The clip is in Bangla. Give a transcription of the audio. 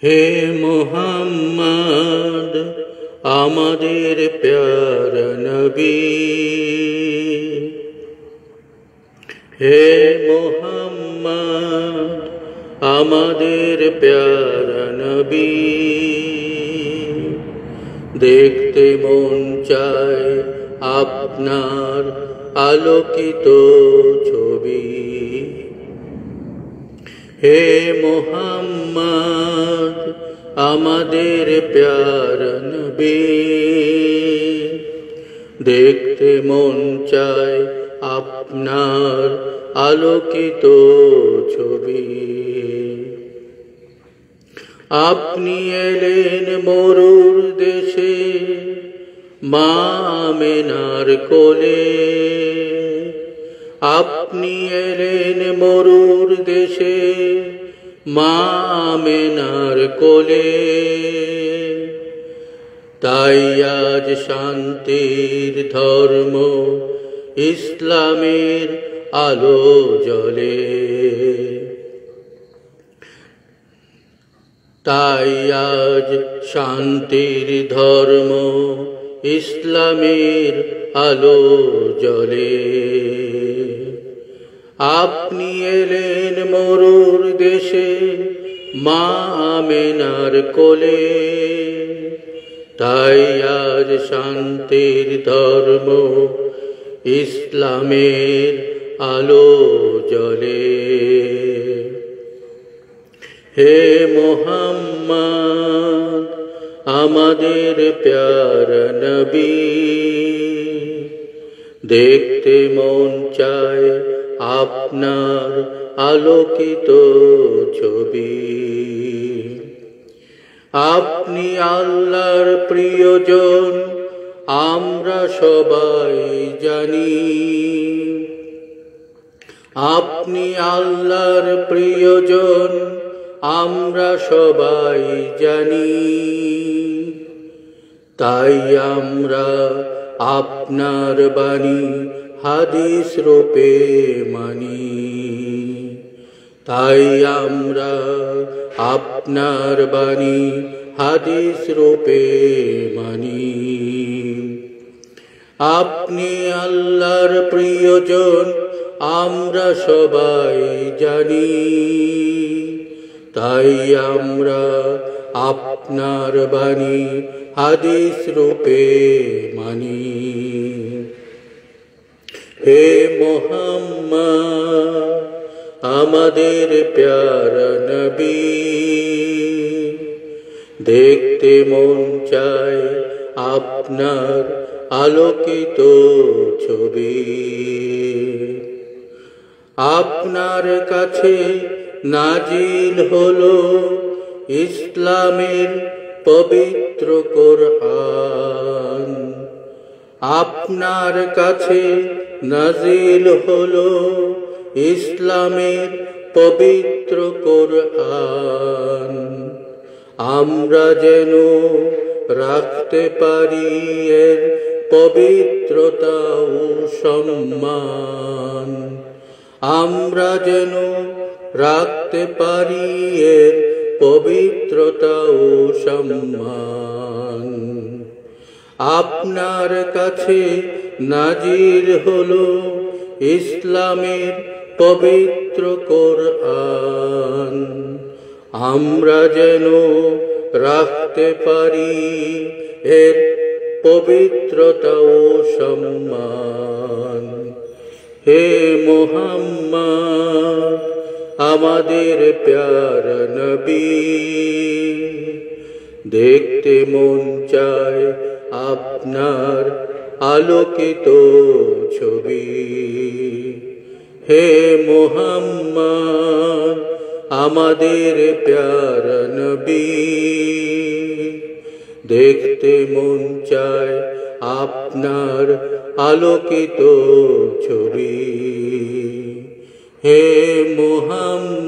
হে মোহাম্মদ আমাদের প্যারা নবী, হে মোহাম্মদ আমাদের প্যারা নবী। দেখতে মন চায় আপনার আলোকিত ছবি। হে মোহাম্মদ আমাদের প্যারা নবী, দেখতে মন চায় আপনার আলোকিত ছবি। আপনি এলেন মরুর দেশে মা আমেনার কোলে, আপনি এলেন মরুর দেশে মা আমেনার কোলে। তাই আজ শান্তির ধর্ম ইসলামের আলো জ্বলে। তাই আজ শান্তির ধর্ম ইসলামের আলো জ্বলে। আপনি এলেন মরুর দেশে মা আমেনার কোলে, তাই আজ শান্তির ধর্ম ইসলামের আলো জ্বলে। হে মোহাম্মদ আমাদের প্যারা নবী, দেখতে মন চায় আপনার আলোকিত ছবি। আপনি আল্লাহর প্রিয়জন আমরা সবাই জানি, আপনি আল্লাহর প্রিয়জন আমরা সবাই জানি। তাই আমরা আপনার বাণী হাদিস রূপে মানি। তাই আমরা আপনার বাণী হাদিস রূপে মানি। আপনি আল্লাহর প্রিয়জন আমরা সবাই জানি। তাই আমরা আপনার বাণী হাদিস রূপে মানি। হে মোহাম্মদ আমাদের প্যারা নবী, দেখতে মন চায় আপনার আলোকিত ছবি। আপনার কাছে নাজিল হলো ইসলামের পবিত্র কোরআন। আপনার কাছে নাজিল হলো ইসলামের পবিত্র কোরআন। আমরা যেন রাখতে পারি এর পবিত্রতা ও সম্মান। আমরা যেন রাখতে পারি এর পবিত্রতা ও সম্মান। আপনার কাছে নাজিল হলো ইসলামের পবিত্র কোরআন। আমরা যেন রাখতে পারি এর পবিত্রতা ও সম্মান। হে মোহাম্মদ আমাদের প্যারা নবী, দেখতে মন চায় আপনার আলোকিত ছবি। হে মোহাম্মদ আমাদের প্যারা নবী, দেখতে মন চায় আপনার আলোকিত ছবি। হে মোহাম্মদ।